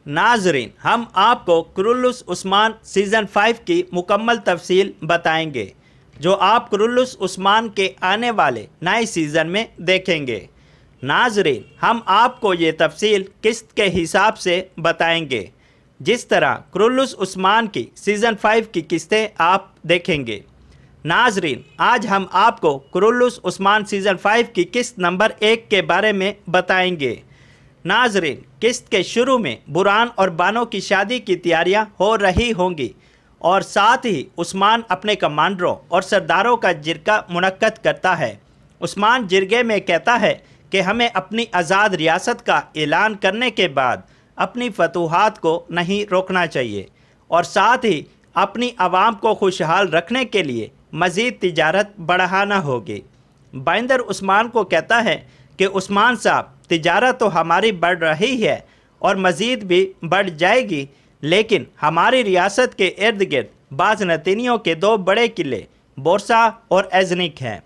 नाजरीन, हम आपको कुरुल्लुस उस्मान सीज़न 5 की मुकम्मल तफसील बताएंगे जो आप कुरुल्लुस उस्मान के आने वाले नए सीज़न में देखेंगे। नाजरीन, हम आपको ये तफसील किस्त के हिसाब से बताएंगे जिस तरह कुरुल्लुस उस्मान की सीज़न 5 की किस्तें आप देखेंगे। नाजरीन, आज हम आपको कुरुल्लुस उस्मान सीज़न 5 की किस्त नंबर 1 के बारे में बताएंगे। नाजरीन, किस्त के शुरू में बुरहान और बानो की शादी की तैयारियां हो रही होंगी और साथ ही उस्मान अपने कमांडरों और सरदारों का जिरगा मुनक्कद करता है। उस्मान जिरगे में कहता है कि हमें अपनी आज़ाद रियासत का ऐलान करने के बाद अपनी फतूहात को नहीं रोकना चाहिए और साथ ही अपनी आवाम को खुशहाल रखने के लिए मज़ीद तिजारत बढ़ाना होगी। बाइंदर उस्मान को कहता है कि उस्मान साहब, तिजारत तो हमारी बढ़ रही है और मज़ीद भी बढ़ जाएगी, लेकिन हमारी रियासत के इर्द गिर्द बाज़नतीनियों के 2 बड़े किले बोरसा और एजनिक हैं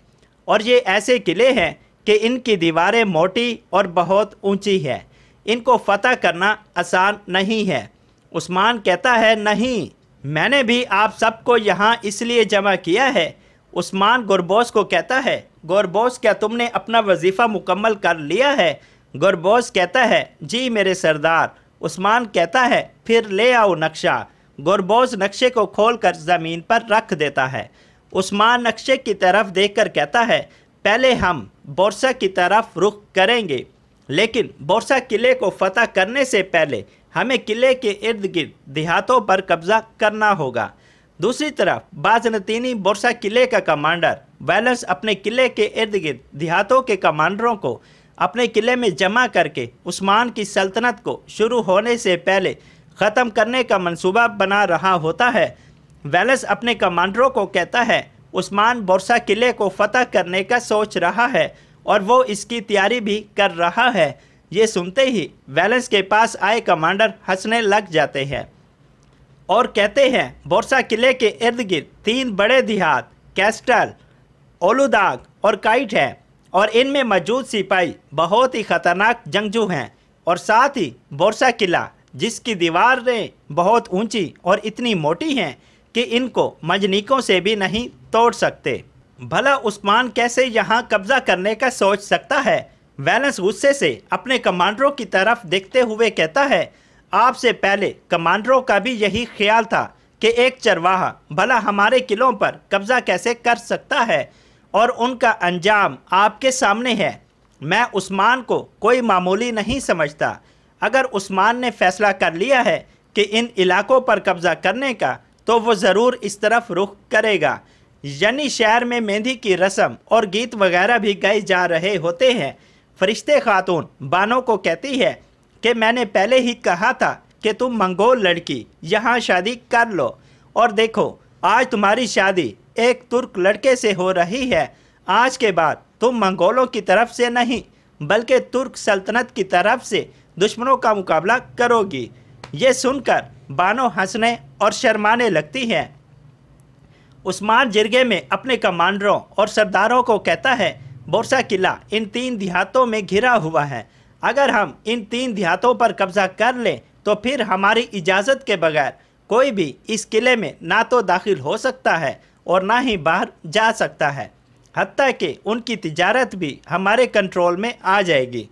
और ये ऐसे किले हैं कि इनकी दीवारें मोटी और बहुत ऊंची है। इनको फतह करना आसान नहीं है। उस्मान कहता है, नहीं, मैंने भी आप सबको यहाँ इसलिए जमा किया है। उस्मान गोरबोस को कहता है, गोरबोस, क्या तुमने अपना वजीफ़ा मुकम्मल कर लिया है? गोरबोस कहता है, जी मेरे सरदार। उस्मान कहता है, फिर ले आओ नक्शा। गोरबोस नक्शे को खोलकर ज़मीन पर रख देता है। उस्मान नक्शे की तरफ देखकर कहता है, पहले हम बोरसा की तरफ रुख करेंगे, लेकिन बोरसा किले को फतह करने से पहले हमें किले के इर्द गिर्द देहातों पर कब्ज़ा करना होगा। दूसरी तरफ बाज़नतीनी बोरसा किले का कमांडर वैलेंस अपने किले के इर्द गिर्द देहातों के कमांडरों को अपने किले में जमा करके उस्मान की सल्तनत को शुरू होने से पहले ख़त्म करने का मंसूबा बना रहा होता है। वैलेंस अपने कमांडरों को कहता है, उस्मान बोरसा किले को फतह करने का सोच रहा है और वो इसकी तैयारी भी कर रहा है। ये सुनते ही वैलेंस के पास आए कमांडर हंसने लग जाते हैं और कहते हैं, बोरसा किले के इर्द गिर्द 3 बड़े देहात कैस्टल, ओलुदाग और काइट हैं और इनमें मौजूद सिपाही बहुत ही ख़तरनाक जंगजू हैं और साथ ही बोरसा किला जिसकी दीवारें बहुत ऊंची और इतनी मोटी हैं कि इनको मंजनीकों से भी नहीं तोड़ सकते। भला उस्मान कैसे यहाँ कब्ज़ा करने का सोच सकता है? वैलेंस गुस्से से अपने कमांडरों की तरफ देखते हुए कहता है, आपसे पहले कमांडरों का भी यही ख्याल था कि एक चरवाहा भला हमारे किलों पर कब्ज़ा कैसे कर सकता है और उनका अंजाम आपके सामने है। मैं उस्मान को कोई मामूली नहीं समझता। अगर उस्मान ने फैसला कर लिया है कि इन इलाकों पर कब्ज़ा करने का, तो वो ज़रूर इस तरफ रुख करेगा। यानी शहर में मेहंदी की रस्म और गीत वगैरह भी गाए जा रहे होते हैं। फरिश्ते खातून बानो को कहती है कि मैंने पहले ही कहा था कि तुम मंगोल लड़की यहाँ शादी कर लो और देखो, आज तुम्हारी शादी एक तुर्क लड़के से हो रही है। आज के बाद तुम मंगोलों की तरफ से नहीं बल्कि तुर्क सल्तनत की तरफ से दुश्मनों का मुकाबला करोगी। ये सुनकर बानो हंसने और शर्माने लगती है। उस्मान जिरगे में अपने कमांडरों और सरदारों को कहता है, बोरसा किला इन 3 देहातों में घिरा हुआ है। अगर हम इन 3 देहातों पर कब्ज़ा कर लें तो फिर हमारी इजाज़त के बगैर कोई भी इस किले में ना तो दाखिल हो सकता है और ना ही बाहर जा सकता है। हत्ता कि उनकी तिजारत भी हमारे कंट्रोल में आ जाएगी।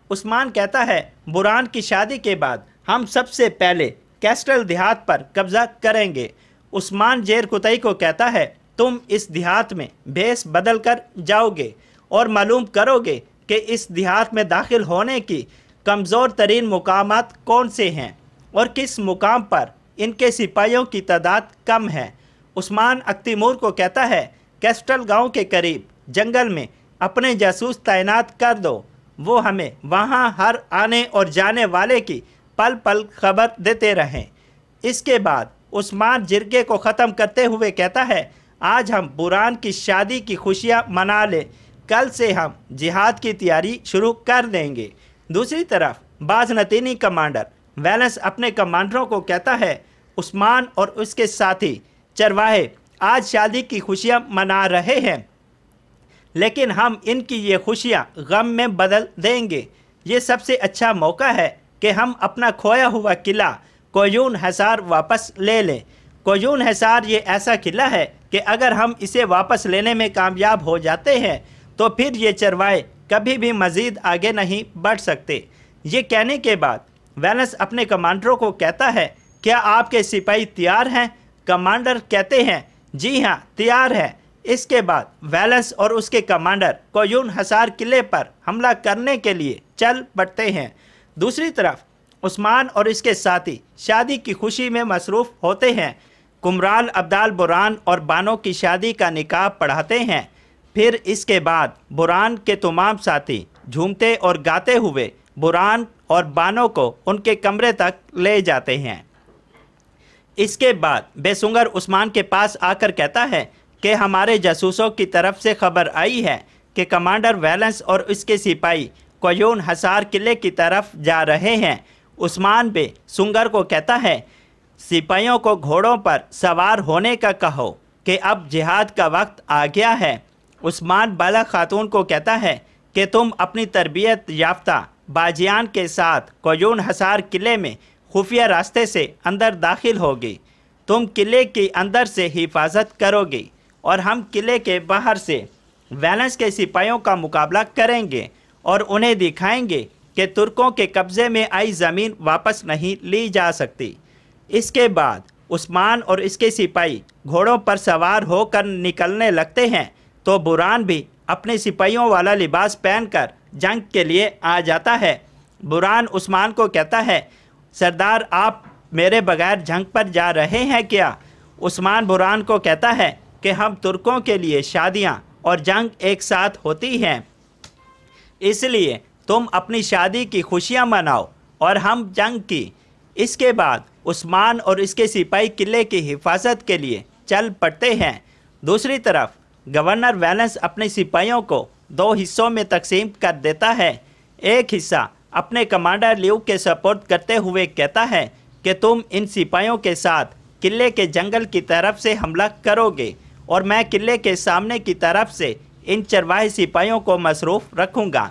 उस्मान कहता है, बुरहान की शादी के बाद हम सबसे पहले कैस्टल देहात पर कब्ज़ा करेंगे। उस्मान जेर कुतई को कहता है, तुम इस देहात में भेस बदल कर जाओगे और मालूम करोगे कि इस देहात में दाखिल होने की कमज़ोर तरीन मुकामात कौन से हैं और किस मुकाम पर इनके सिपाहियों की तादाद कम है। उस्मान अख्तिमूर को कहता है, कैस्टल गांव के करीब जंगल में अपने जासूस तैनात कर दो। वो हमें वहां हर आने और जाने वाले की पल पल खबर देते रहें। इसके बाद उस्मान जिरगे को ख़त्म करते हुए कहता है, आज हम बुरहान की शादी की खुशियाँ मना लें, कल से हम जिहाद की तैयारी शुरू कर देंगे। दूसरी तरफ बाज़नतीनी कमांडर वैलेंस अपने कमांडरों को कहता है, उस्मान और उसके साथी चरवाहे आज शादी की खुशियाँ मना रहे हैं, लेकिन हम इनकी ये खुशियाँ गम में बदल देंगे। ये सबसे अच्छा मौका है کہ ہم اپنا کھویا ہوا قلعہ قیون حصار واپس لے لیں۔ قیون حصار یہ ایسا قلعہ ہے کہ اگر ہم اسے واپس لینے میں کامیاب ہو جاتے ہیں تو پھر یہ چروائے کبھی بھی مزید آگے نہیں بڑھ سکتے۔ یہ کہنے کے بعد ویلنس اپنے کمانڈروں کو کہتا ہے، کیا آپ کے سپاہی تیار ہیں؟ کمانڈر کہتے ہیں، جی ہاں تیار ہے۔ اس کے بعد ویلنس اور اس کے کمانڈر قیون حصار قلعے پر حملہ کرنے کے لیے چل پڑتے ہیں۔ دوسری طرف عثمان اور اس کے ساتھی شادی کی خوشی میں مصروف ہوتے ہیں۔ کمرال عبدال بران اور بانو کی شادی کا نکاح پڑھاتے ہیں۔ پھر اس کے بعد بران کے تمام ساتھی جھومتے اور گاتے ہوئے بران اور بانو کو ان کے کمرے تک لے جاتے ہیں۔ اس کے بعد بے سنگر عثمان کے پاس آ کر کہتا ہے کہ ہمارے جاسوسوں کی طرف سے خبر آئی ہے کہ کمانڈر ویلنس اور اس کے سپاہی قیون حصار قلعے کی طرف جا رہے ہیں۔ عثمان بے سنگر کو کہتا ہے، سپاہیوں کو گھوڑوں پر سوار ہونے کا کہو کہ اب جہاد کا وقت آ گیا ہے۔ عثمان بالا خاتون کو کہتا ہے کہ تم اپنی تربیت یافتہ باجیان کے ساتھ قیون حصار قلعے میں خفیہ راستے سے اندر داخل ہوگی۔ تم قلعے کے اندر سے حفاظت کرو گی اور ہم قلعے کے باہر سے ویلنس کے سپاہیوں کا مقابلہ کریں گے اور انہیں دکھائیں گے کہ ترکوں کے قبضے میں آئی زمین واپس نہیں لی جا سکتی۔ اس کے بعد عثمان اور اس کے سپاہی گھوڑوں پر سوار ہو کر نکلنے لگتے ہیں تو بران بھی اپنے سپاہیوں والا لباس پہن کر جنگ کے لیے آ جاتا ہے۔ بران عثمان کو کہتا ہے، سردار آپ میرے بغیر جنگ پر جا رہے ہیں کیا؟ عثمان بران کو کہتا ہے کہ ہم ترکوں کے لیے شادیاں اور جنگ ایک ساتھ ہوتی ہیں، اس لیے تم اپنی شادی کی خوشیاں مناؤ اور ہم جنگ کی۔ اس کے بعد عثمان اور اس کے سپاہی قلعے کی حفاظت کے لیے چل پڑتے ہیں۔ دوسری طرف گورنر ویلنس اپنے سپاہیوں کو 2 حصوں میں تقسیم کر دیتا ہے۔ ایک حصہ اپنے کمانڈر لیو کے سپرد کرتے ہوئے کہتا ہے کہ تم ان سپاہیوں کے ساتھ قلعے کے جنگل کی طرف سے حملہ کرو گے اور میں قلعے کے سامنے کی طرف سے ان چرواہے سپاہیوں کو مصروف رکھوں گا۔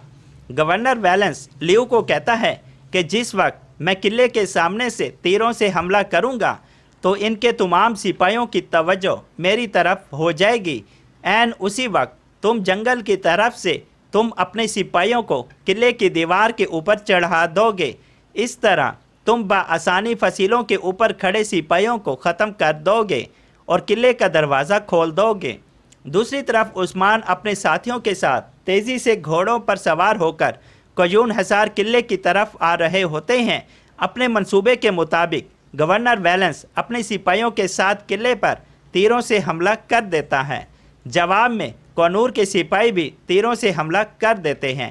گورنر ویلنس لیو کو کہتا ہے کہ جس وقت میں قلعے کے سامنے سے تیروں سے حملہ کروں گا تو ان کے تمام سپاہیوں کی توجہ میری طرف ہو جائے گی۔ عین اسی وقت تم جنگل کی طرف سے تم اپنے سپاہیوں کو قلعے کی دیوار کے اوپر چڑھا دو گے۔ اس طرح تم بآسانی فصیلوں کے اوپر کھڑے سپاہیوں کو ختم کر دو گے اور قلعے کا دروازہ کھول دو گے۔ دوسری طرف عثمان اپنے ساتھیوں کے ساتھ تیزی سے گھوڑوں پر سوار ہو کر قیون حصار قلعے کی طرف آ رہے ہوتے ہیں۔ اپنے منصوبے کے مطابق گورنر ویلنس اپنے سپاہیوں کے ساتھ قلعے پر تیروں سے حملہ کر دیتا ہے۔ جواب میں کونور کے سپاہی بھی تیروں سے حملہ کر دیتے ہیں۔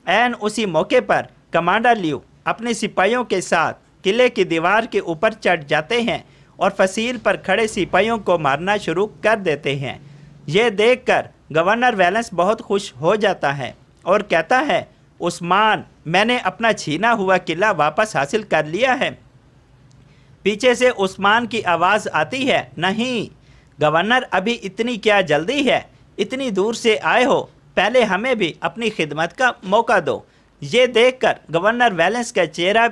عین اسی موقع پر کمانڈر لیو اپنے سپاہیوں کے ساتھ قلعے کی دیوار کے اوپر چڑھ جاتے ہیں اور فصیل پر کھڑے سپاہیوں کو مارنا شروع کر دیتے ہیں۔ یہ دیکھ کر گورنر ویلنس بہت خوش ہو جاتا ہے اور کہتا ہے، عثمان میں نے اپنا چھینا ہوا قلعہ واپس حاصل کر لیا ہے۔ پیچھے سے عثمان کی آواز آتی ہے، نہیں گورنر، ابھی اتنی کیا جلدی ہے؟ اتنی دور سے آئے ہو، پہلے ہمیں بھی اپنی خدمت کا موقع دو۔ یہ دیکھ کر گورنر ویلنس کا چہرہ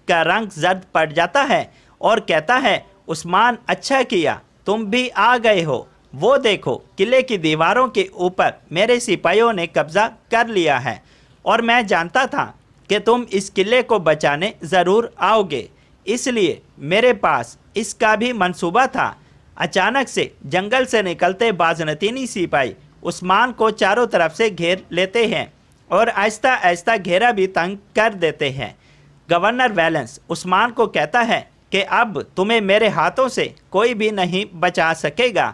کا رنگ زرد پڑ جاتا ہے اور کہتا ہے، عثمان اچھا کیا تم بھی آ گئے ہو۔ وہ دیکھو قلعے کی دیواروں کے اوپر میرے سپاہیوں نے قبضہ کر لیا ہے اور میں جانتا تھا کہ تم اس قلعے کو بچانے ضرور آؤ گے، اس لیے میرے پاس اس کا بھی منصوبہ تھا۔ اچانک سے جنگل سے نکلتے بازنطینی سپاہی عثمان کو چاروں طرف سے گھیر لیتے ہیں اور آہستہ آہستہ گھیرا بھی تنگ کر دیتے ہیں۔ گورنر ویلنس عثمان کو کہتا ہے کہ اب تمہیں میرے ہاتھوں سے کوئی بھی نہیں بچا سکے گا۔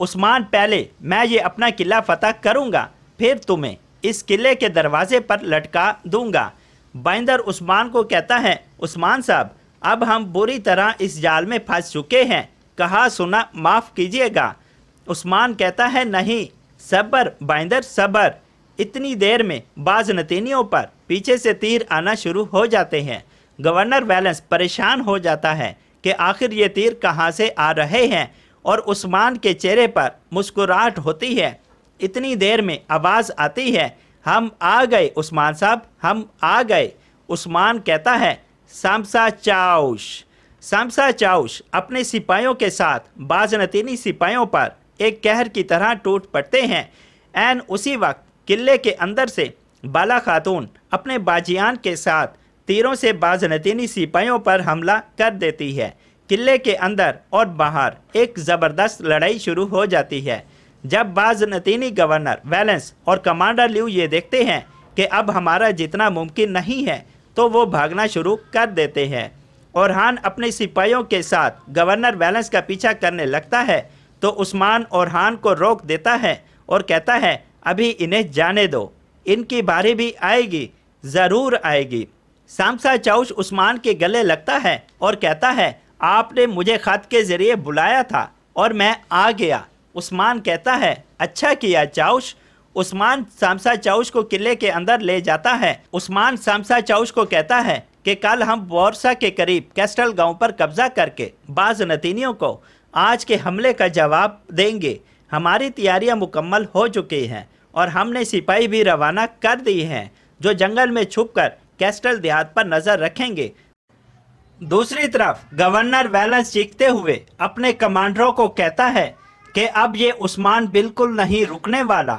عثمان، پہلے میں یہ اپنا قلعہ فتح کروں گا، پھر تمہیں اس قلعے کے دروازے پر لٹکا دوں گا۔ بائندر عثمان کو کہتا ہے، عثمان صاحب اب ہم بری طرح اس جال میں پھنس چکے ہیں، کہا سنا معاف کیجیے گا۔ عثمان کہتا ہے، نہیں صبر بائندر صبر۔ اتنی دیر میں بازنطینیوں پر پیچھے سے تیر آنا شروع ہو جاتے ہیں۔ گورنر ویلنس پریشان ہو جاتا ہے کہ آخر یہ تیر کہاں سے آ رہے ہیں اور عثمان کے چہرے پر مسکراہٹ ہوتی ہے۔ اتنی دیر میں آواز آتی ہے، ہم آ گئے عثمان صاحب، ہم آ گئے۔ عثمان کہتا ہے، सामसा चाउश। सामसा चाउश अपने सिपाहियों के साथ बाज़नतीनी सिपाहियों पर एक कहर की तरह टूट पड़ते हैं। ऐन उसी वक्त किले के अंदर से बाला खातून अपने बाजियान के साथ तीरों से बाज़नतीनी सिपाहियों पर हमला कर देती है। किले के अंदर और बाहर एक ज़बरदस्त लड़ाई शुरू हो जाती है। जब बाज़नतीनी गवर्नर वैलेंस और कमांडर ल्यू ये देखते हैं कि अब हमारा जितना मुमकिन नहीं है, तो वो भागना शुरू कर देते हैं। ओरहान अपने सिपाहियों के साथ गवर्नर वैलेंस का पीछा करने लगता है, तो उस्मान ओरहान को रोक देता है और कहता है, अभी इन्हें जाने दो, इनकी बारी भी आएगी, ज़रूर आएगी। सामसा चाउश उस्मान के गले लगता है और कहता है, आपने मुझे ख़त के ज़रिए बुलाया था और मैं आ गया। उस्मान कहता है, अच्छा किया चाउश। उस्मान सामसा चाउश को किले के अंदर ले जाता है। उस्मान सामसा चाउश को कहता है कि कल हम बोरसा के करीब कैस्टल गांव पर कब्जा करके बाज़नतीनियों को आज के हमले का जवाब देंगे। हमारी तैयारियां मुकम्मल हो चुकी हैं और हमने सिपाही भी रवाना कर दी हैं, जो जंगल में छुपकर कैस्टल देहात पर नज़र रखेंगे। दूसरी तरफ गवर्नर वैलेंस चीखते हुए अपने कमांडरों को कहता है कि अब ये उस्मान बिल्कुल नहीं रुकने वाला।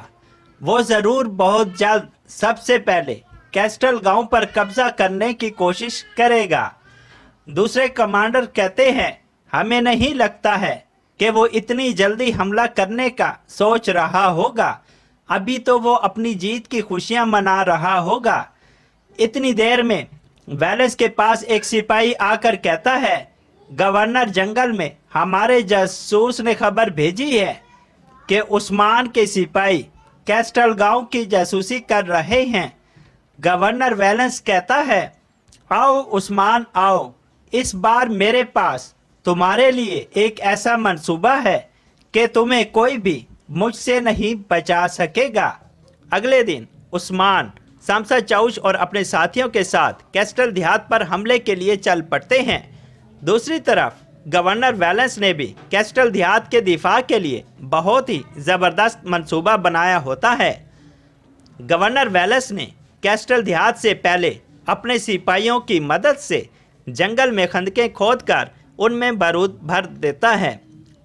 वो ज़रूर बहुत जल्द सबसे पहले कैस्टल गांव पर कब्जा करने की कोशिश करेगा। दूसरे कमांडर कहते हैं, हमें नहीं लगता है कि वो इतनी जल्दी हमला करने का सोच रहा होगा। अभी तो वो अपनी जीत की खुशियां मना रहा होगा। इतनी देर में वैलेंस के पास एक सिपाही आकर कहता है, गवर्नर, जंगल में हमारे जासूस ने खबर भेजी है कि उस्मान के सिपाही कैस्टल गांव की जासूसी कर रहे हैं। गवर्नर वैलेंस कहता है, आओ उस्मान आओ, इस बार मेरे पास तुम्हारे लिए एक ऐसा मंसूबा है कि तुम्हें कोई भी मुझसे नहीं बचा सकेगा। अगले दिन उस्मान सामसा चाउश और अपने साथियों के साथ कैस्टल देहात पर हमले के लिए चल पड़ते हैं। दूसरी तरफ गवर्नर वैलेंस ने भी कैस्टल देहात के दिफा के लिए बहुत ही ज़बरदस्त मंसूबा बनाया होता है। गवर्नर वैलेंस ने कैस्टल देहात से पहले अपने सिपाहियों की मदद से जंगल में खंदकें खोदकर उनमें बारूद भर देता है।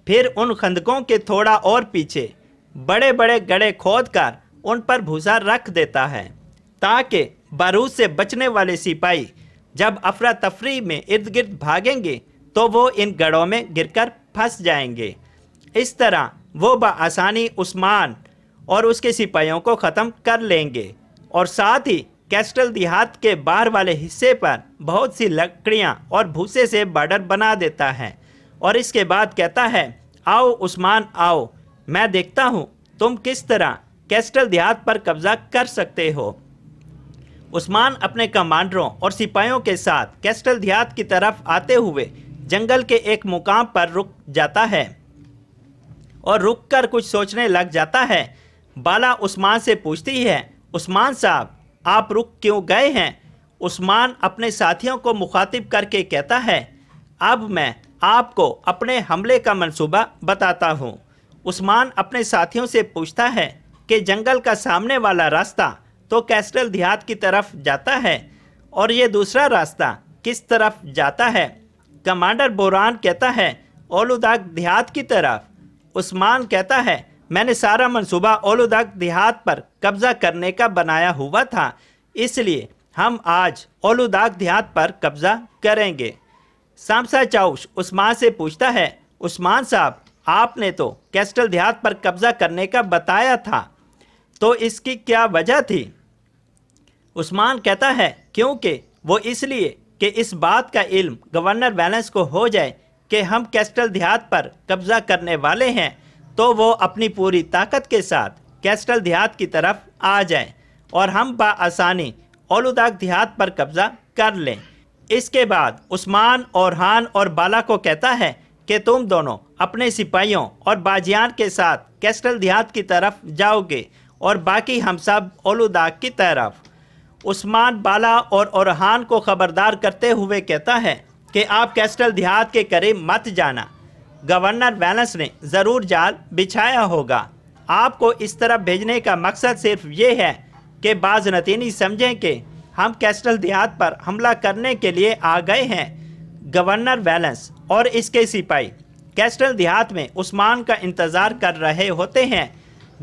फिर उन खंदकों के थोड़ा और पीछे बड़े बड़े गड्ढे खोदकर उन पर भूसा रख देता है, ताकि बारूद से बचने वाले सिपाही जब अफरा तफरी में इर्द गिर्द भागेंगे तो वो इन गड्ढों में गिरकर फंस जाएंगे। इस तरह वो बआसानी उस्मान और उसके सिपाहियों को ख़त्म कर लेंगे और साथ ही कैस्टल देहात के बाहर वाले हिस्से पर बहुत सी लकड़ियां और भूसे से बॉर्डर बना देता है। और इसके बाद कहता है, आओ उस्मान आओ, मैं देखता हूँ तुम किस तरह कैस्टल देहात पर कब्जा कर सकते हो। उस्मान अपने कमांडरों और सिपाहियों के साथ कैस्टल देहात की तरफ आते हुए जंगल के एक मुकाम पर रुक जाता है और रुककर कुछ सोचने लग जाता है। बाला उस्मान से पूछती है, उस्मान साहब आप रुक क्यों गए हैं? उस्मान अपने साथियों को मुखातिब करके कहता है, अब मैं आपको अपने हमले का मंसूबा बताता हूँ। उस्मान अपने साथियों से पूछता है कि जंगल का सामने वाला रास्ता तो कैस्टल देहात की तरफ जाता है और ये दूसरा रास्ता किस तरफ जाता है? कमांडर बोरान कहता है, ओलुदाग देहात की तरफ। उस्मान कहता है, मैंने सारा मंसूबा ओलुदाग देहात पर कब्जा करने का बनाया हुआ था, इसलिए हम आज ओलुदाग देहात पर कब्जा करेंगे। सामसा चाउश उस्मान से पूछता है, उस्मान साहब आपने तो कैस्टल देहात पर कब्जा करने का बताया था, तो इसकी क्या वजह थी? उस्मान कहता है, क्योंकि वो इसलिए कि इस बात का इल्म गवर्नर वैलेंस को हो जाए कि हम कैस्टल देहात पर कब्जा करने वाले हैं, तो वो अपनी पूरी ताकत के साथ कैस्टल देहात की तरफ आ जाए और हम बआसानी ओलुदाग देहात पर कब्जा कर लें। इसके बाद उस्मान ओरहान और बाला को कहता है कि तुम दोनों अपने सिपाहियों और बाजियान के साथ कैस्टल देहात की तरफ जाओगे और बाकी हम सब ओलुदाग की तरफ। उस्मान बाला और ओरहान को खबरदार करते हुए कहता है कि आप कैस्टल देहात के करीब मत जाना, गवर्नर वैलेंस ने ज़रूर जाल बिछाया होगा। आपको इस तरफ भेजने का मकसद सिर्फ ये है कि बाज़नतीनी समझें कि ہم کیسٹل دیہات پر حملہ کرنے کے لیے آ گئے ہیں۔ گورنر ویلنس اور اس کے سپاہی کیسٹل دیہات میں عثمان کا انتظار کر رہے ہوتے ہیں۔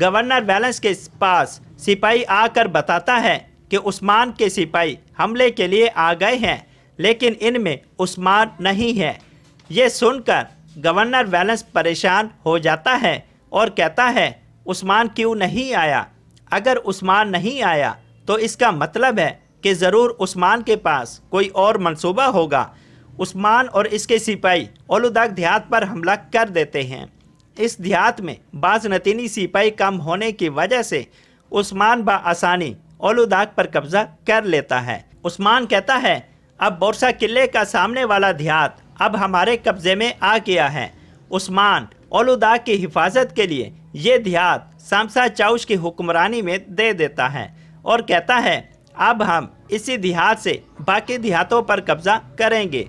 گورنر ویلنس کے پاس سپاہی آ کر بتاتا ہے کہ عثمان کے سپاہی حملے کے لیے آ گئے ہیں، لیکن ان میں عثمان نہیں ہے۔ یہ سن کر گورنر ویلنس پریشان ہو جاتا ہے اور کہتا ہے عثمان کیوں نہیں آیا؟ اگر عثمان نہیں آیا تو اس کا مطلب ہے کہ ضرور عثمان کے پاس کوئی اور منصوبہ ہوگا۔ عثمان اور اس کے سپاہی اولوداغ دیہات پر حملہ کر دیتے ہیں۔ اس دیہات میں بعض نتینی سپاہی کم ہونے کی وجہ سے عثمان بآسانی اولوداغ پر قبضہ کر لیتا ہے۔ عثمان کہتا ہے اب بورسا قلعے کا سامنے والا دیہات اب ہمارے قبضے میں آ گیا ہے۔ عثمان اولوداغ کی حفاظت کے لیے یہ دیہات سامسا چاؤش کی حکمرانی میں دے دیتا ہے اور کہتا ہے اب ہم اسی دیہات سے باقی دیہاتوں پر قبضہ کریں گے۔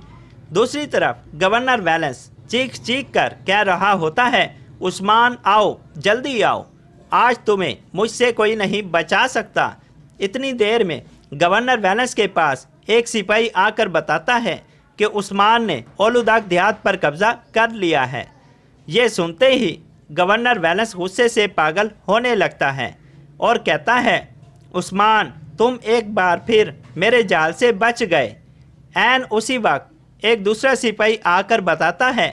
دوسری طرف گورنر ویلنس چیخ چیخ کر کہہ رہا ہوتا ہے عثمان آؤ، جلدی آؤ، آج تمہیں مجھ سے کوئی نہیں بچا سکتا۔ اتنی دیر میں گورنر ویلنس کے پاس ایک سپاہی آ کر بتاتا ہے کہ عثمان نے اولوداغ دیہات پر قبضہ کر لیا ہے۔ یہ سنتے ہی گورنر ویلنس غصے سے پاگل ہونے لگتا ہے اور کہتا ہے عثمان تم ایک بار پھر میرے جال سے بچ گئے۔ عین اسی وقت ایک دوسرا سپاہی آ کر بتاتا ہے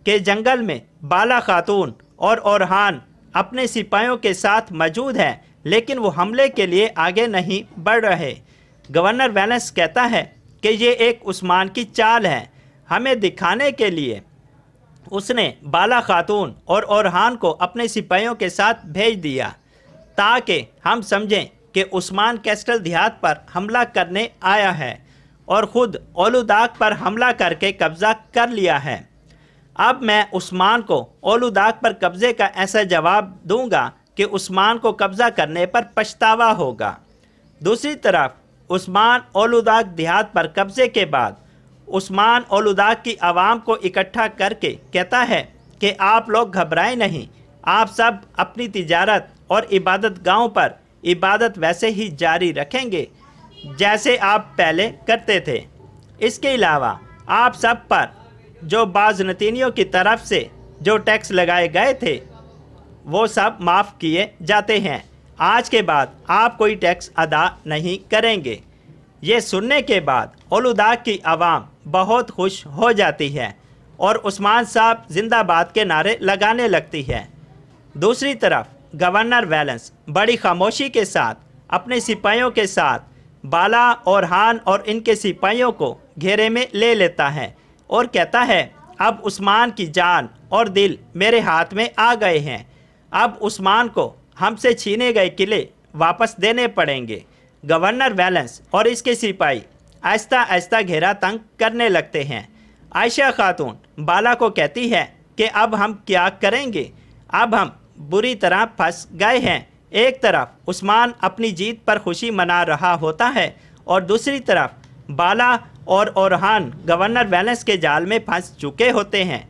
کہ جنگل میں بالا خاتون اور اورحان اپنے سپاہیوں کے ساتھ موجود ہیں، لیکن وہ حملے کے لیے آگے نہیں بڑھ رہے۔ گورنر ویلنس کہتا ہے کہ یہ ایک عثمان کی چال ہے، ہمیں دکھانے کے لیے اس نے بالا خاتون اور اورحان کو اپنے سپاہیوں کے ساتھ بھیج دیا تاکہ ہم سمجھیں کہ عثمان کیسٹل دیہات پر حملہ کرنے آیا ہے اور خود اولوداغ پر حملہ کر کے قبضہ کر لیا ہے۔ اب میں عثمان کو اولوداغ پر قبضے کا ایسا جواب دوں گا کہ عثمان کو قبضہ کرنے پر پچھتاوا ہوگا۔ دوسری طرف عثمان اولوداغ دیہات پر قبضے کے بعد عثمان اولوداغ کی عوام کو اکٹھا کر کے کہتا ہے کہ آپ لوگ گھبرائیں نہیں، آپ سب اپنی تجارت اور عبادت گاہوں پر عبادت ویسے ہی جاری رکھیں گے جیسے آپ پہلے کرتے تھے۔ اس کے علاوہ آپ سب پر جو بعض نتینیوں کی طرف سے جو ٹیکس لگائے گئے تھے وہ سب معاف کیے جاتے ہیں۔ آج کے بعد آپ کوئی ٹیکس ادا نہیں کریں گے۔ یہ سننے کے بعد اولوداغ کی عوام بہت خوش ہو جاتی ہے اور عثمان صاحب زندہ باد کے نعرے لگانے لگتی ہے۔ دوسری طرف گورنر ویلنس بڑی خاموشی کے ساتھ اپنے سپاہیوں کے ساتھ بالا اورحان اور ان کے سپاہیوں کو گھیرے میں لے لیتا ہے اور کہتا ہے اب عثمان کی جان اور دل میرے ہاتھ میں آ گئے ہیں، اب عثمان کو ہم سے چھینے گئے قلعے واپس دینے پڑیں گے۔ گورنر ویلنس اور اس کے سپاہی آہستہ آہستہ گھیرا تنگ کرنے لگتے ہیں۔ عائشہ خاتون بالا کو کہتی ہے کہ اب ہم کیا کریں گے؟ اب ہم بری طرح پھنس گئے ہیں۔ ایک طرف عثمان اپنی جیت پر خوشی منا رہا ہوتا ہے اور دوسری طرف بالا اور اورحان گورنر ویلنس کے جال میں پھنس چکے ہوتے ہیں۔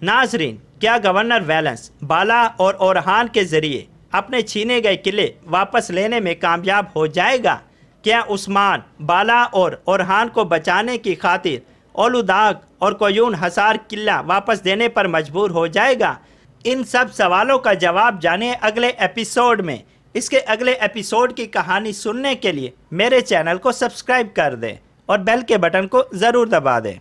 ناظرین، کیا گورنر ویلنس بالا اور اورحان کے ذریعے اپنے چھینے گئے قلعے واپس لینے میں کامیاب ہو جائے گا؟ کیا عثمان بالا اور اورحان کو بچانے کی خاطر اولوداغ اور کویون حصار قلعہ واپس دینے پر مجبور ہو جائے گا؟ ان سب سوالوں کا جواب جانیں اگلے ایپیسوڈ میں۔ اس کے اگلے ایپیسوڈ کی کہانی سننے کے لیے میرے چینل کو سبسکرائب کر دیں اور بیل کے بٹن کو ضرور دبا دیں۔